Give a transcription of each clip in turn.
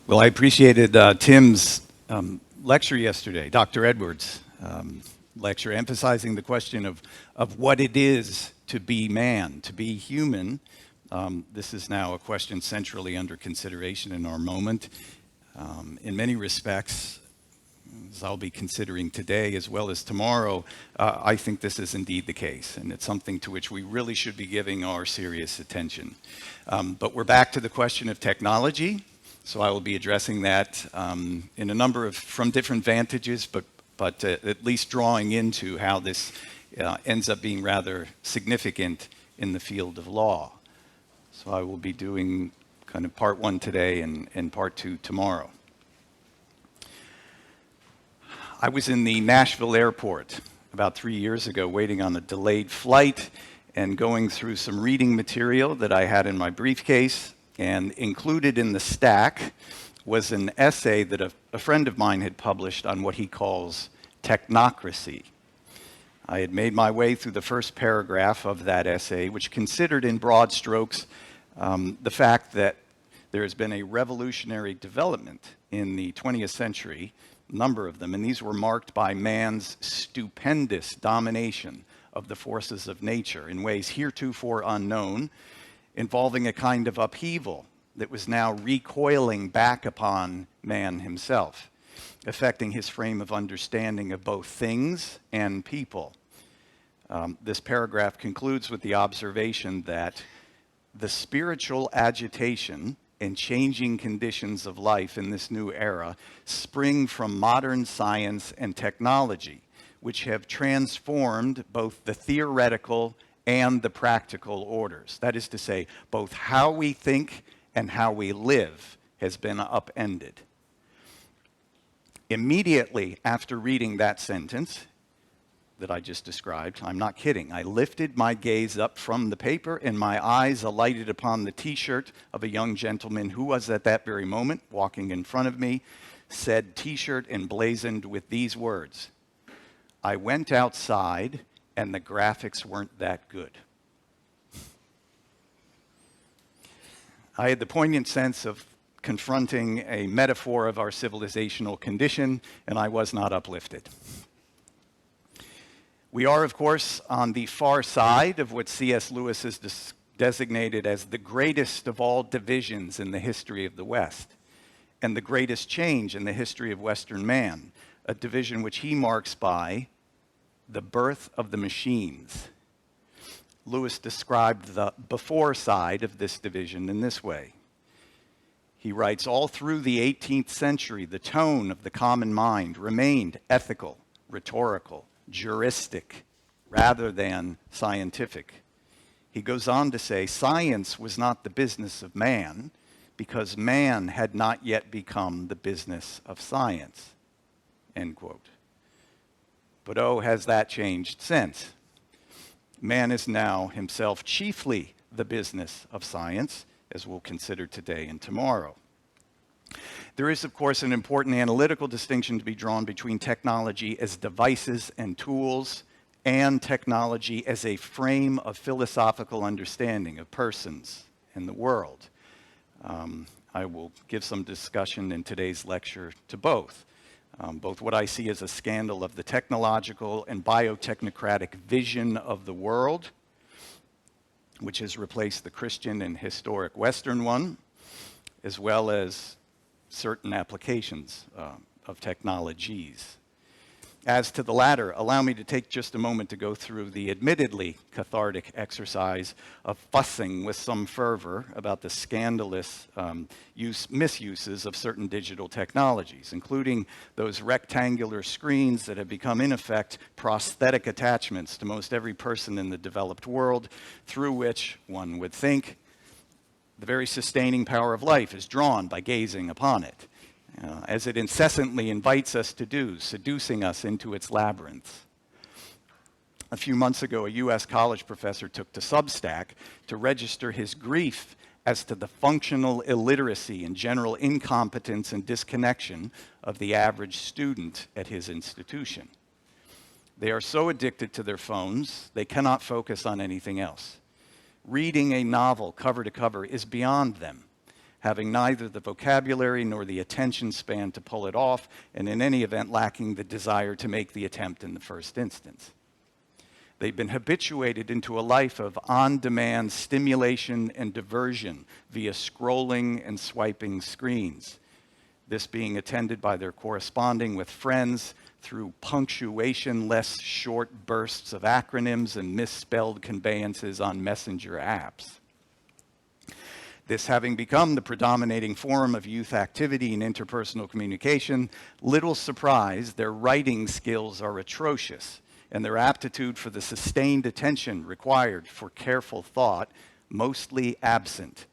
Well, I appreciated Tim's lecture yesterday, Dr. Edwards' lecture, emphasizing the question of what it is to be man, to be human. This is now a question centrally under consideration in our moment. In many respects, as I'll be considering today as well as tomorrow, I think this is indeed the case, and it's something to which we really should be giving our serious attention. But we're back to the question of technology. So I will be addressing that in a number of, from different vantages, but at least drawing into how this ends up being rather significant in the field of law. So I will be doing kind of part one today and part two tomorrow. I was in the Nashville airport about 3 years ago waiting on a delayed flight and going through some reading material that I had in my briefcase. And included in the stack was an essay that a friend of mine had published on what he calls technocracy. I had made my way through the first paragraph of that essay, which considered in broad strokes the fact that there has been a revolutionary development in the 20th century, a number of them, and these were marked by man's stupendous domination of the forces of nature in ways heretofore unknown, involving a kind of upheaval that was now recoiling back upon man himself, affecting his frame of understanding of both things and people. This paragraph concludes with the observation that the spiritual agitation and changing conditions of life in this new era spring from modern science and technology, which have transformed both the theoretical and the practical orders. That is to say, both how we think and how we live has been upended. Immediately after reading that sentence that I just described, I'm not kidding, I lifted my gaze up from the paper and my eyes alighted upon the t-shirt of a young gentleman who was at that very moment walking in front of me, said t-shirt emblazoned with these words, "I went outside and the graphics weren't that good." I had the poignant sense of confronting a metaphor of our civilizational condition, and I was not uplifted. We are, of course, on the far side of what C.S. Lewis has designated as the greatest of all divisions in the history of the West, and the greatest change in the history of Western man, a division which he marks by the birth of the machines. Lewis described the before side of this division in this way. He writes, all through the 18th century, the tone of the common mind remained ethical, rhetorical, juristic, rather than scientific. He goes on to say, science was not the business of man because man had not yet become the business of science, end quote. But oh, has that changed since? Man is now himself chiefly the business of science, as we'll consider today and tomorrow. There is, of course, an important analytical distinction to be drawn between technology as devices and tools and technology as a frame of philosophical understanding of persons and the world. I will give some discussion in today's lecture to both. Both what I see as a scandal of the technological and biotechnocratic vision of the world, which has replaced the Christian and historic Western one, as well as certain applications of technologies. As to the latter, allow me to take just a moment to go through the admittedly cathartic exercise of fussing with some fervor about the scandalous misuses of certain digital technologies, including those rectangular screens that have become, in effect, prosthetic attachments to most every person in the developed world, through which, one would think, the very sustaining power of life is drawn by gazing upon it. As it incessantly invites us to do, seducing us into its labyrinth. A few months ago, a U.S. college professor took to Substack to register his grief as to the functional illiteracy and general incompetence and disconnection of the average student at his institution. They are so addicted to their phones, they cannot focus on anything else. Reading a novel cover to cover is beyond them. having neither the vocabulary nor the attention span to pull it off, and in any event lacking the desire to make the attempt in the first instance. They've been habituated into a life of on-demand stimulation and diversion via scrolling and swiping screens. This being attended by their corresponding with friends through punctuation-less short bursts of acronyms and misspelled conveyances on messenger apps. This having become the predominating form of youth activity and interpersonal communication, little surprise their writing skills are atrocious, and their aptitude for the sustained attention required for careful thought mostly absent.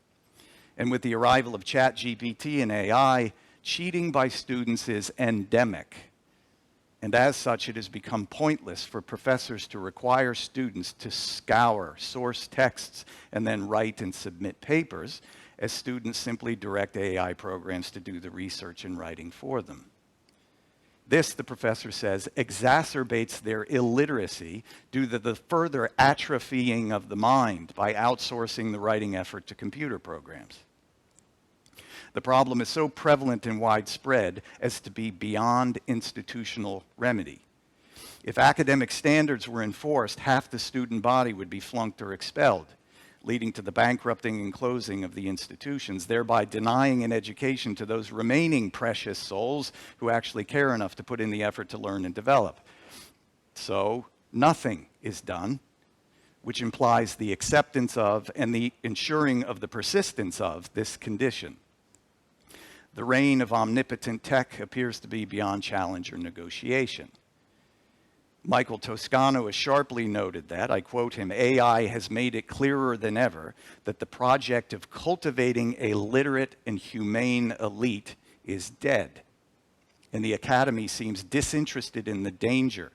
And with the arrival of ChatGPT and AI, cheating by students is endemic. And as such, it has become pointless for professors to require students to scour source texts and then write and submit papers, as students simply direct AI programs to do the research and writing for them. This, the professor says, exacerbates their illiteracy due to the further atrophying of the mind by outsourcing the writing effort to computer programs. The problem is so prevalent and widespread as to be beyond institutional remedy. If academic standards were enforced, half the student body would be flunked or expelled, leading to the bankrupting and closing of the institutions, thereby denying an education to those remaining precious souls who actually care enough to put in the effort to learn and develop. So nothing is done, which implies the acceptance of and the ensuring of the persistence of this condition. The reign of omnipotent tech appears to be beyond challenge or negotiation. Michael Toscano has sharply noted that, I quote him, AI has made it clearer than ever that the project of cultivating a literate and humane elite is dead. And the academy seems disinterested in the danger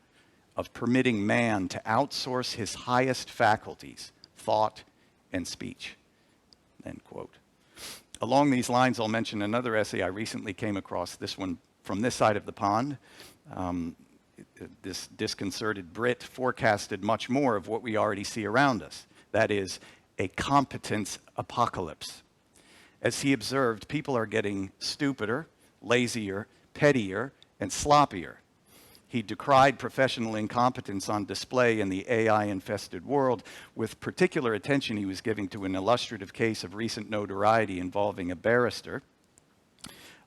of permitting man to outsource his highest faculties, thought and speech, end quote. Along these lines, I'll mention another essay I recently came across, this one from this side of the pond. This disconcerted Brit forecasted much more of what we already see around us. That is, a competence apocalypse. As he observed, people are getting stupider, lazier, pettier, and sloppier. He decried professional incompetence on display in the AI-infested world. With particular attention, he was giving to an illustrative case of recent notoriety involving a barrister,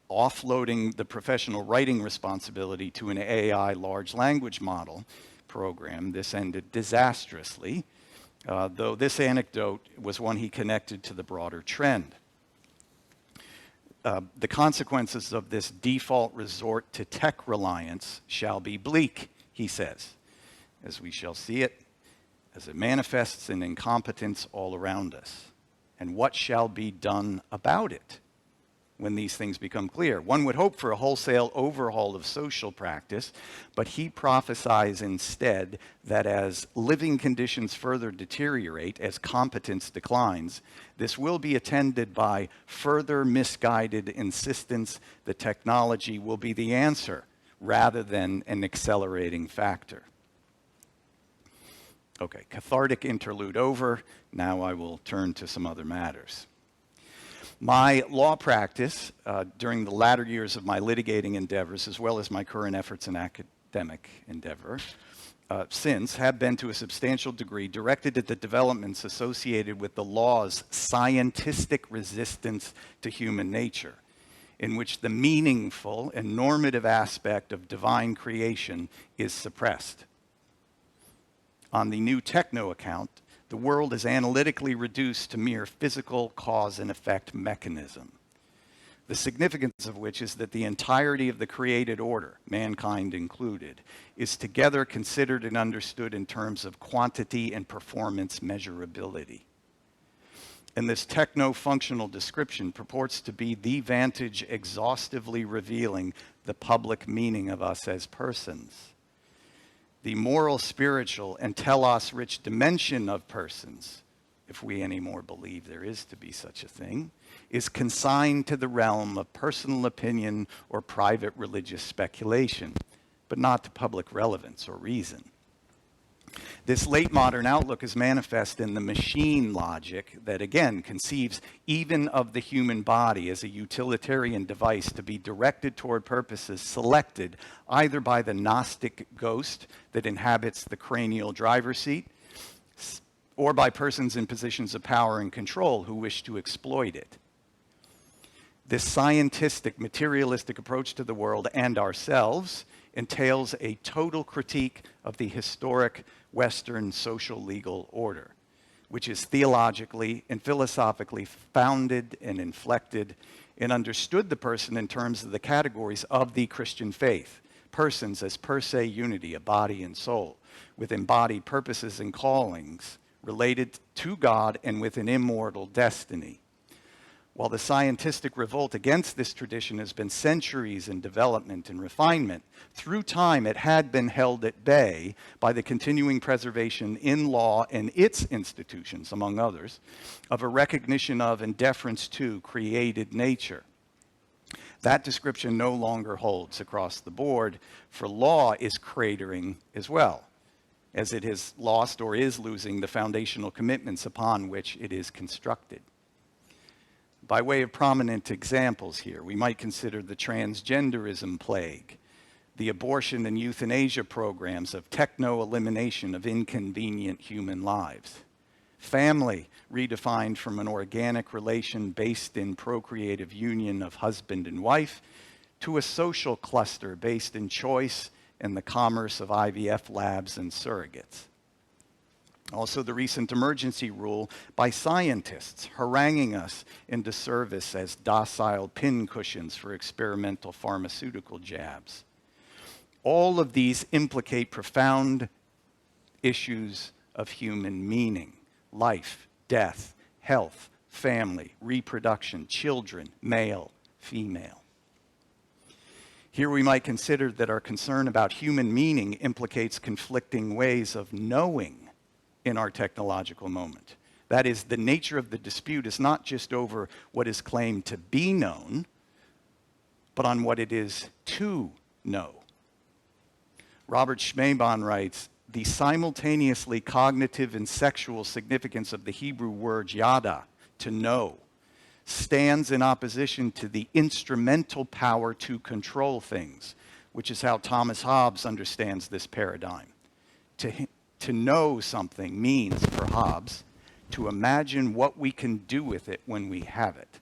offloading the professional writing responsibility to an AI large language model program. This ended disastrously, though this anecdote was one he connected to the broader trend. The consequences of this default resort to tech reliance shall be bleak, he says, as we shall see it, as it manifests in incompetence all around us. And what shall be done about it when these things become clear? One would hope for a wholesale overhaul of social practice, but he prophesies instead that as living conditions further deteriorate, as competence declines, this will be attended by further misguided insistence that technology will be the answer rather than an accelerating factor. Okay, cathartic interlude over. Now I will turn to some other matters. My law practice during the latter years of my litigating endeavors, as well as my current efforts in academic endeavor, since have been to a substantial degree directed at the developments associated with the law's scientific resistance to human nature, in which the meaningful and normative aspect of divine creation is suppressed. On the new techno account, the world is analytically reduced to mere physical cause and effect mechanism, the significance of which is that the entirety of the created order, mankind included, is together considered and understood in terms of quantity and performance measurability. And this techno-functional description purports to be the vantage exhaustively revealing the public meaning of us as persons. The moral, spiritual, and telos-rich dimension of persons, if we anymore believe there is to be such a thing, is consigned to the realm of personal opinion or private religious speculation, but not to public relevance or reason. This late modern outlook is manifest in the machine logic that, again, conceives even of the human body as a utilitarian device to be directed toward purposes selected either by the Gnostic ghost that inhabits the cranial driver's seat or by persons in positions of power and control who wish to exploit it. This scientific, materialistic approach to the world and ourselves entails a total critique of the historic Western social legal order, which is theologically and philosophically founded and inflected and understood the person in terms of the categories of the Christian faith. Persons as per se unity, a body and soul, with embodied purposes and callings related to God and with an immortal destiny. While the scientific revolt against this tradition has been centuries in development and refinement, through time it had been held at bay by the continuing preservation in law and its institutions, among others, of a recognition of and deference to created nature. That description no longer holds across the board, for law is cratering as well, as it has lost or is losing the foundational commitments upon which it is constructed. By way of prominent examples here, we might consider the transgenderism plague, the abortion and euthanasia programs of techno-elimination of inconvenient human lives, family redefined from an organic relation based in procreative union of husband and wife to a social cluster based in choice and the commerce of IVF labs and surrogates. Also, the recent emergency rule by scientists haranguing us into service as docile pincushions for experimental pharmaceutical jabs. All of these implicate profound issues of human meaning, life, death, health, family, reproduction, children, male, female. Here we might consider that our concern about human meaning implicates conflicting ways of knowing in our technological moment. That is, the nature of the dispute is not just over what is claimed to be known, but on what it is to know. Robert Schmemann writes, the simultaneously cognitive and sexual significance of the Hebrew word yada, to know, stands in opposition to the instrumental power to control things, which is how Thomas Hobbes understands this paradigm. To know something means, for Hobbes, to imagine what we can do with it when we have it.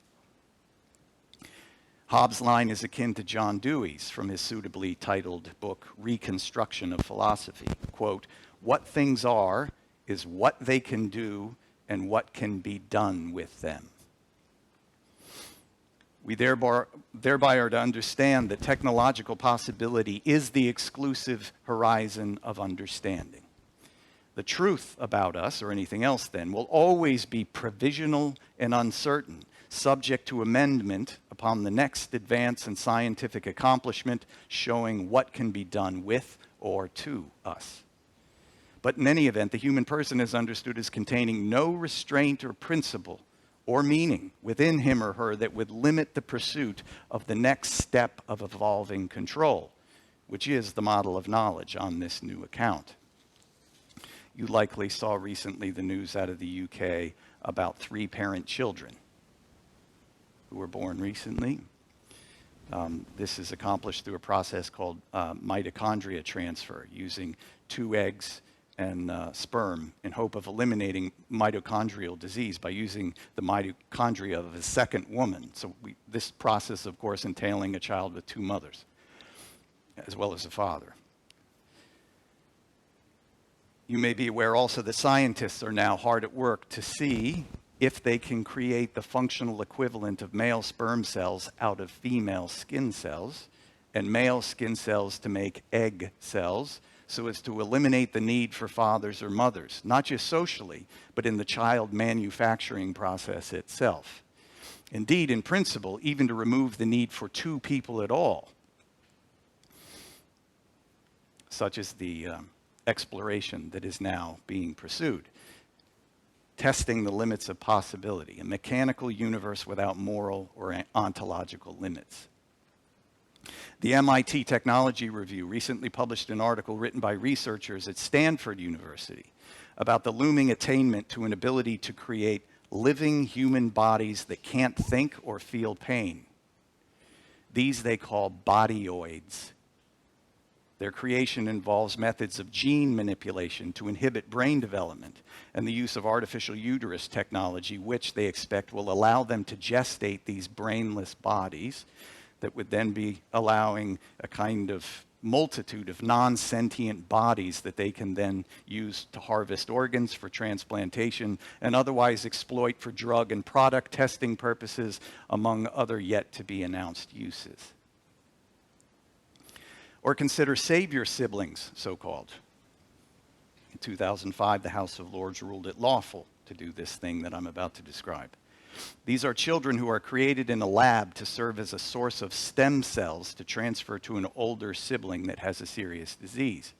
Hobbes' line is akin to John Dewey's from his suitably titled book, Reconstruction of Philosophy. Quote, what things are is what they can do and what can be done with them. We thereby are to understand that technological possibility is the exclusive horizon of understanding. The truth about us, or anything else then, will always be provisional and uncertain, subject to amendment upon the next advance in scientific accomplishment showing what can be done with or to us. But in any event, the human person is understood as containing no restraint or principle or meaning within him or her that would limit the pursuit of the next step of evolving control, which is the model of knowledge on this new account. You likely saw recently the news out of the UK about 3-parent children who were born recently. This is accomplished through a process called mitochondria transfer, using 2 eggs and sperm in hope of eliminating mitochondrial disease by using the mitochondria of a second woman. So this process, of course, entailing a child with 2 mothers, as well as a father. You may be aware also that scientists are now hard at work to see if they can create the functional equivalent of male sperm cells out of female skin cells and male skin cells to make egg cells so as to eliminate the need for fathers or mothers, not just socially, but in the child manufacturing process itself. Indeed, in principle, even to remove the need for 2 people at all, such as the exploration that is now being pursued, testing the limits of possibility, a mechanical universe without moral or ontological limits. The MIT Technology Review recently published an article written by researchers at Stanford University about the looming attainment to an ability to create living human bodies that can't think or feel pain. These they call bodyoids. Their creation involves methods of gene manipulation to inhibit brain development and the use of artificial uterus technology, which they expect will allow them to gestate these brainless bodies that would then be allowing a kind of multitude of non-sentient bodies that they can then use to harvest organs for transplantation and otherwise exploit for drug and product testing purposes, among other yet to be announced uses. Or consider savior siblings, so-called. In 2005, the House of Lords ruled it lawful to do this thing that I'm about to describe. These are children who are created in a lab to serve as a source of stem cells to transfer to an older sibling that has a serious disease.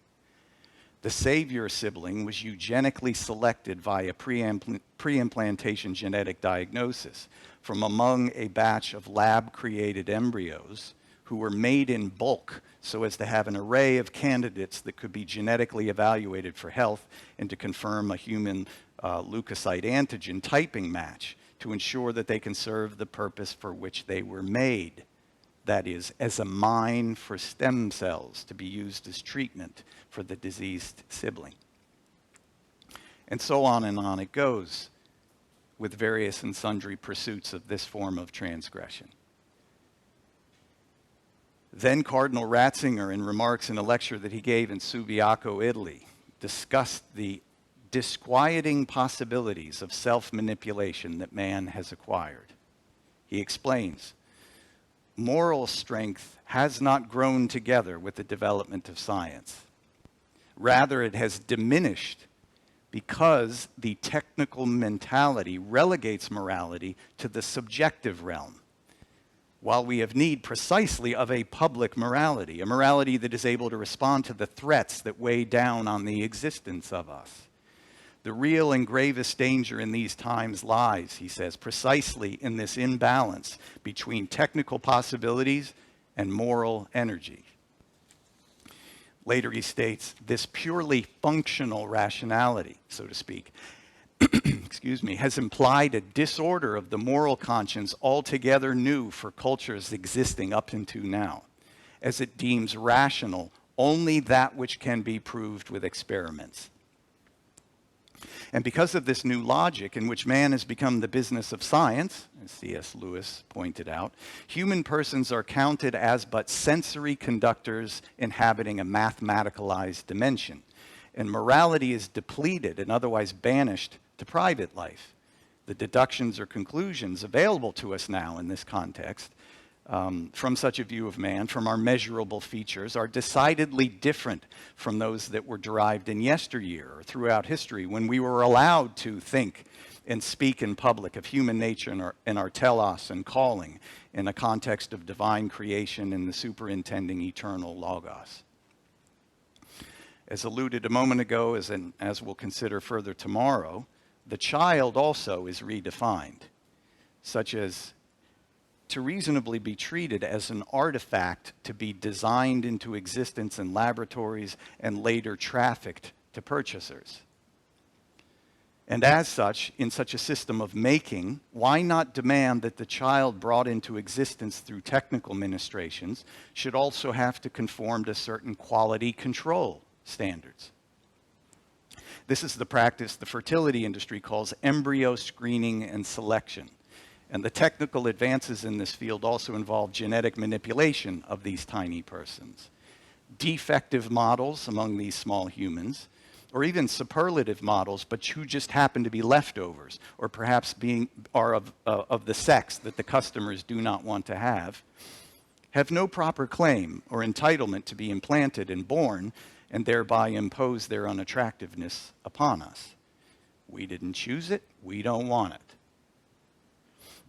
The savior sibling was eugenically selected via pre-implantation genetic diagnosis from among a batch of lab-created embryos who were made in bulk so as to have an array of candidates that could be genetically evaluated for health and to confirm a human leukocyte antigen typing match to ensure that they can serve the purpose for which they were made. That is, as a mine for stem cells to be used as treatment for the diseased sibling. And so on and on it goes with various and sundry pursuits of this form of transgression. Then Cardinal Ratzinger, in remarks in a lecture that he gave in Subiaco, Italy, discussed the disquieting possibilities of self-manipulation that man has acquired. He explains, moral strength has not grown together with the development of science. Rather, it has diminished because the technical mentality relegates morality to the subjective realm, while we have need precisely of a public morality, a morality that is able to respond to the threats that weigh down on the existence of us. The real and gravest danger in these times lies, he says, precisely in this imbalance between technical possibilities and moral energy. Later he states, this purely functional rationality, so to speak, excuse me, has implied a disorder of the moral conscience altogether new for cultures existing up until now, as it deems rational only that which can be proved with experiments. And because of this new logic in which man has become the business of science, as C.S. Lewis pointed out, human persons are counted as but sensory conductors inhabiting a mathematicalized dimension. And morality is depleted and otherwise banished to private life. The deductions or conclusions available to us now in this context from such a view of man, from our measurable features, are decidedly different from those that were derived in yesteryear or throughout history when we were allowed to think and speak in public of human nature and our telos and calling in a context of divine creation and the superintending eternal logos. As alluded a moment ago, as we'll consider further tomorrow, the child also is redefined, such as to reasonably be treated as an artifact to be designed into existence in laboratories and later trafficked to purchasers. And as such, in such a system of making, why not demand that the child brought into existence through technical ministrations should also have to conform to certain quality control standards? This is the practice the fertility industry calls embryo screening and selection. And the technical advances in this field also involve genetic manipulation of these tiny persons. Defective models among these small humans, or even superlative models, but who just happen to be leftovers, or perhaps are of the sex that the customers do not want to have no proper claim or entitlement to be implanted and born, and thereby impose their unattractiveness upon us. We didn't choose it, we don't want it.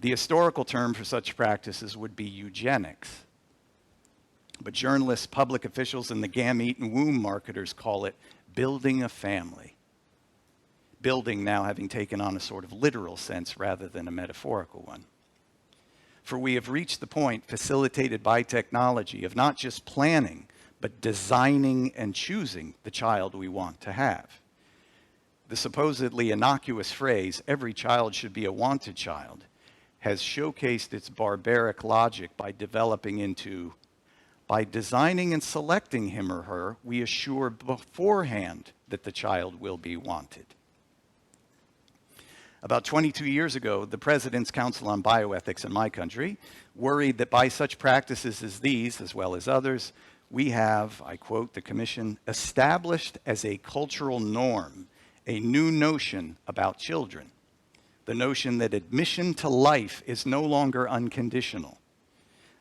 The historical term for such practices would be eugenics. But journalists, public officials, and the gamete and womb marketers call it building a family. Building now having taken on a sort of literal sense rather than a metaphorical one. For we have reached the point, facilitated by technology, of not just planning, but designing and choosing the child we want to have. The supposedly innocuous phrase, "every child should be a wanted child," has showcased its barbaric logic by developing into, by designing and selecting him or her, we assure beforehand that the child will be wanted. About 22 years ago, the President's Council on Bioethics in my country worried that by such practices as these, as well as others, we have, I quote the commission, established as a cultural norm a new notion about children, the notion that admission to life is no longer unconditional.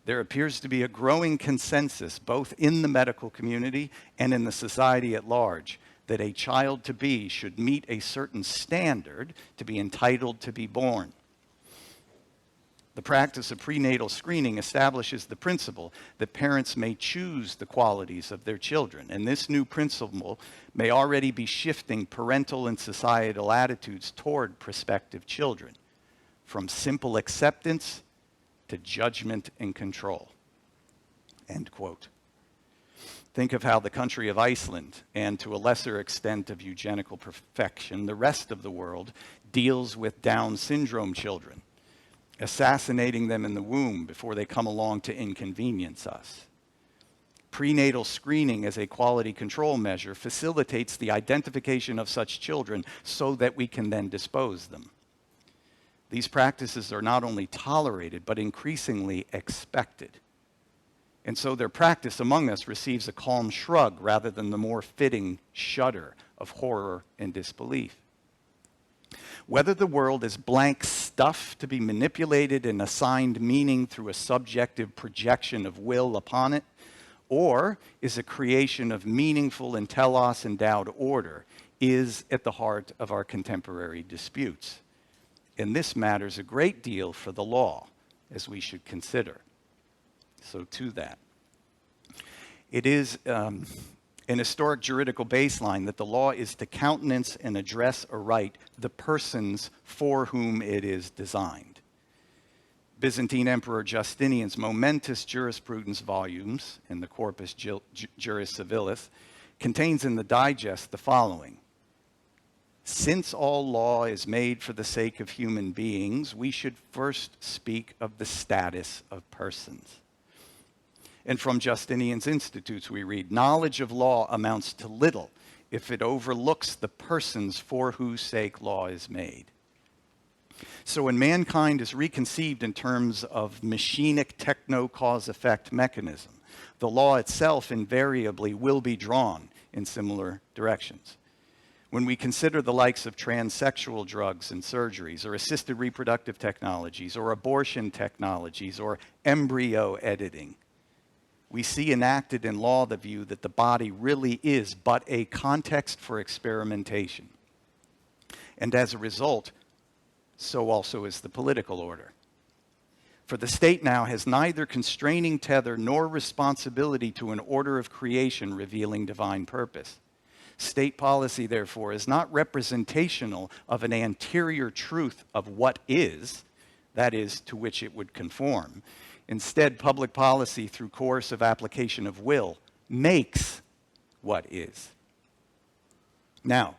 There appears to be a growing consensus, both in the medical community and in the society at large, that a child to be should meet a certain standard to be entitled to be born. The practice of prenatal screening establishes the principle that parents may choose the qualities of their children, and this new principle may already be shifting parental and societal attitudes toward prospective children, from simple acceptance to judgment and control. End quote. Think of how the country of Iceland, and to a lesser extent of eugenical perfection, the rest of the world deals with Down syndrome children, assassinating them in the womb before they come along to inconvenience us. Prenatal screening as a quality control measure facilitates the identification of such children so that we can then dispose them. These practices are not only tolerated, but increasingly expected. And so their practice among us receives a calm shrug rather than the more fitting shudder of horror and disbelief. Whether the world is blank stuff to be manipulated and assigned meaning through a subjective projection of will upon it, or is a creation of meaningful and telos-endowed order, is at the heart of our contemporary disputes. And this matters a great deal for the law, as we should consider. So to that. It is an historic juridical baseline that the law is to countenance and address aright the persons for whom it is designed. Byzantine Emperor Justinian's momentous jurisprudence volumes in the Corpus Juris Civilis contains in the digest the following: since all law is made for the sake of human beings, we should first speak of the status of persons. And from Justinian's Institutes we read, knowledge of law amounts to little if it overlooks the persons for whose sake law is made. So when mankind is reconceived in terms of machinic techno-cause-effect mechanism, the law itself invariably will be drawn in similar directions. When we consider the likes of transsexual drugs and surgeries, or assisted reproductive technologies, or abortion technologies, or embryo editing, we see enacted in law the view that the body really is but a context for experimentation. And as a result, so also is the political order. For the state now has neither constraining tether nor responsibility to an order of creation revealing divine purpose. State policy, therefore, is not representational of an anterior truth of what is, that is, to which it would conform. Instead, public policy, through coercive application of will, makes what is. Now,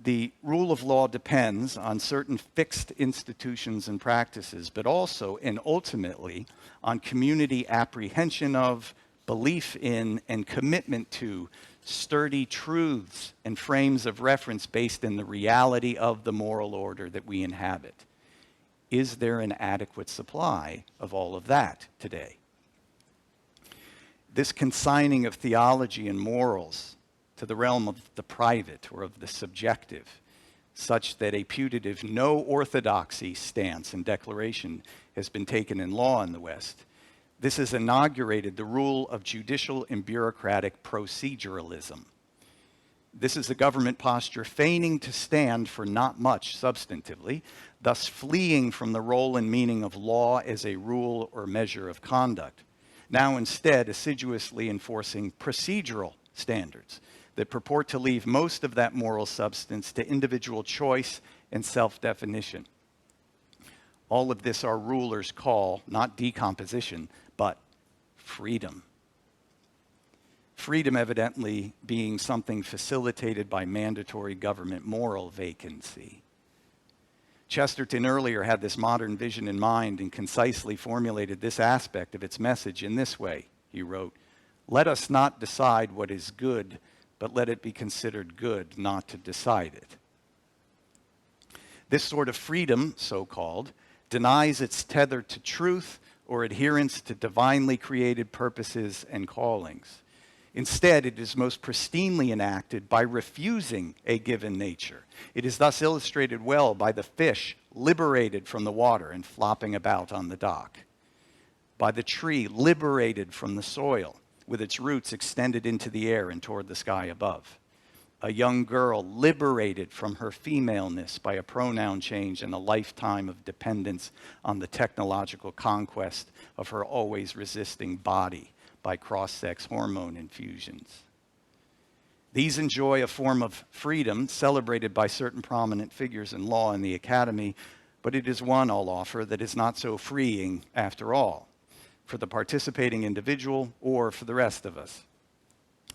the rule of law depends on certain fixed institutions and practices, but also and ultimately on community apprehension of, belief in, and commitment to sturdy truths and frames of reference based in the reality of the moral order that we inhabit. Is there an adequate supply of all of that today? This consigning of theology and morals to the realm of the private or of the subjective, such that a putative no orthodoxy stance and declaration has been taken in law in the West, this has inaugurated the rule of judicial and bureaucratic proceduralism. This is a government posture feigning to stand for not much substantively, thus fleeing from the role and meaning of law as a rule or measure of conduct, now instead assiduously enforcing procedural standards that purport to leave most of that moral substance to individual choice and self-definition. All of this our rulers call not decomposition, but freedom. Freedom evidently being something facilitated by mandatory government moral vacancy. Chesterton earlier had this modern vision in mind and concisely formulated this aspect of its message in this way. He wrote, "Let us not decide what is good, but let it be considered good not to decide it." This sort of freedom, so-called, denies its tether to truth or adherence to divinely created purposes and callings. Instead, it is most pristinely enacted by refusing a given nature. It is thus illustrated well by the fish liberated from the water and flopping about on the dock, by the tree liberated from the soil with its roots extended into the air and toward the sky above, a young girl liberated from her femaleness by a pronoun change and a lifetime of dependence on the technological conquest of her always resisting body by cross-sex hormone infusions. These enjoy a form of freedom celebrated by certain prominent figures in law and the academy, but it is one, I'll offer, that is not so freeing after all, for the participating individual or for the rest of us.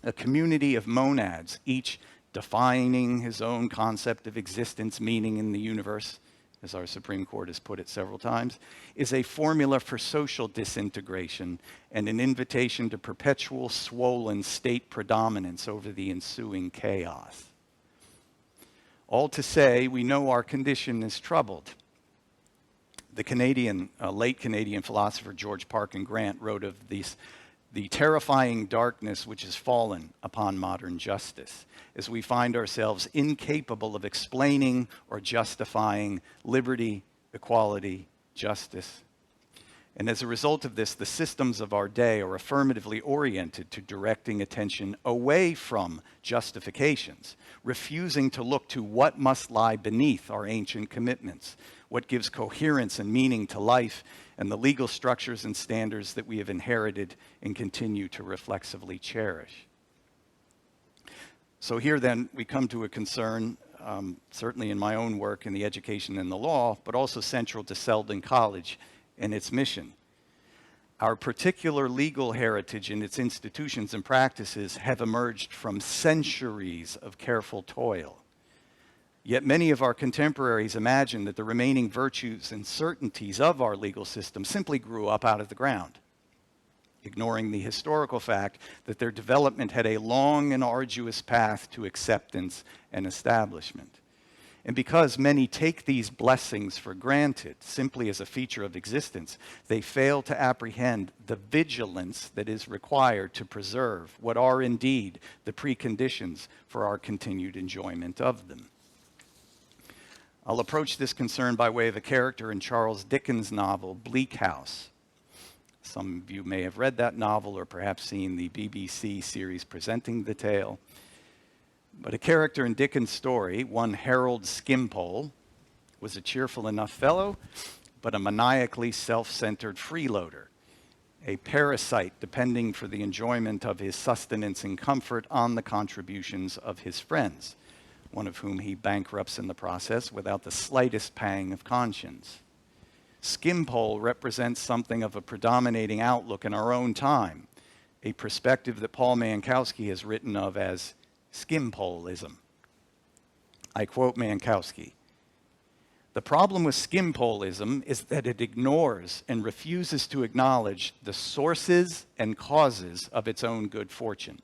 A community of monads, each defining his own concept of existence, meaning in the universe, as our Supreme Court has put it several times, is a formula for social disintegration and an invitation to perpetual swollen state predominance over the ensuing chaos. All to say, we know our condition is troubled. The late Canadian philosopher George Parkin Grant wrote of the terrifying darkness which has fallen upon modern justice, as we find ourselves incapable of explaining or justifying liberty, equality, justice. And as a result of this, the systems of our day are affirmatively oriented to directing attention away from justifications, refusing to look to what must lie beneath our ancient commitments, what gives coherence and meaning to life, and the legal structures and standards that we have inherited and continue to reflexively cherish. So here then we come to a concern, certainly in my own work in the education and the law, but also central to Selden College and its mission. Our particular legal heritage and its institutions and practices have emerged from centuries of careful toil. Yet many of our contemporaries imagine that the remaining virtues and certainties of our legal system simply grew up out of the ground, ignoring the historical fact that their development had a long and arduous path to acceptance and establishment. And because many take these blessings for granted, simply as a feature of existence, they fail to apprehend the vigilance that is required to preserve what are indeed the preconditions for our continued enjoyment of them. I'll approach this concern by way of a character in Charles Dickens' novel, Bleak House. Some of you may have read that novel or perhaps seen the BBC series presenting the tale. But a character in Dickens' story, one Harold Skimpole, was a cheerful enough fellow, but a maniacally self-centered freeloader, a parasite depending for the enjoyment of his sustenance and comfort on the contributions of his friends, one of whom he bankrupts in the process without the slightest pang of conscience. Skimpole represents something of a predominating outlook in our own time, a perspective that Paul Mankowski has written of as Skimpoleism. I quote Mankowski, "The problem with Skimpoleism is that it ignores and refuses to acknowledge the sources and causes of its own good fortune.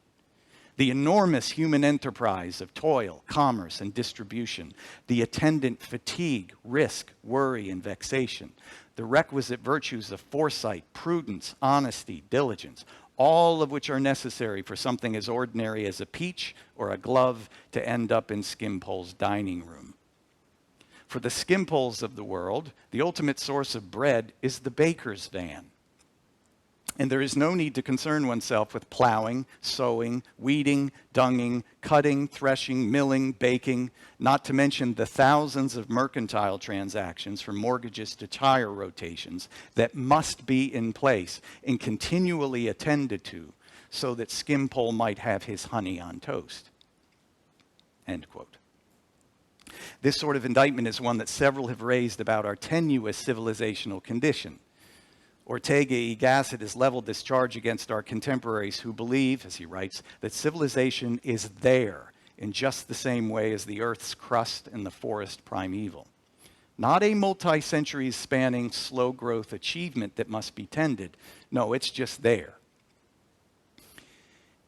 The enormous human enterprise of toil, commerce, and distribution, the attendant fatigue, risk, worry, and vexation, the requisite virtues of foresight, prudence, honesty, diligence, all of which are necessary for something as ordinary as a peach or a glove to end up in Skimpole's dining room. For the Skimpoles of the world, the ultimate source of bread is the baker's van. And there is no need to concern oneself with plowing, sowing, weeding, dunging, cutting, threshing, milling, baking, not to mention the thousands of mercantile transactions from mortgages to tire rotations that must be in place and continually attended to so that Skimpole might have his honey on toast." End quote. This sort of indictment is one that several have raised about our tenuous civilizational condition. Ortega y Gasset has leveled this charge against our contemporaries who believe, as he writes, that civilization is there in just the same way as the Earth's crust and the forest primeval. Not a multi-centuries spanning slow growth achievement that must be tended. No, it's just there.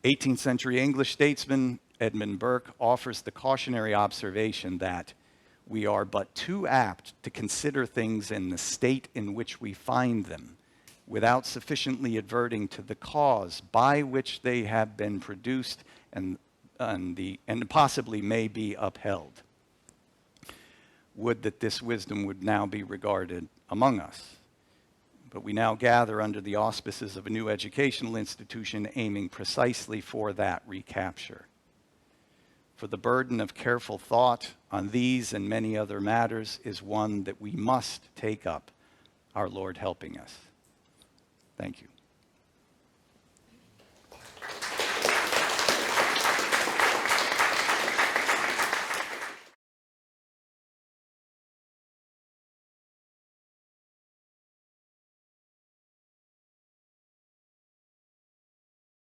18th century English statesman Edmund Burke offers the cautionary observation that we are but too apt to consider things in the state in which we find them, without sufficiently adverting to the cause by which they have been produced and possibly may be upheld. Would that this wisdom would now be regarded among us. But we now gather under the auspices of a new educational institution aiming precisely for that recapture. For the burden of careful thought on these and many other matters is one that we must take up, our Lord helping us. Thank you.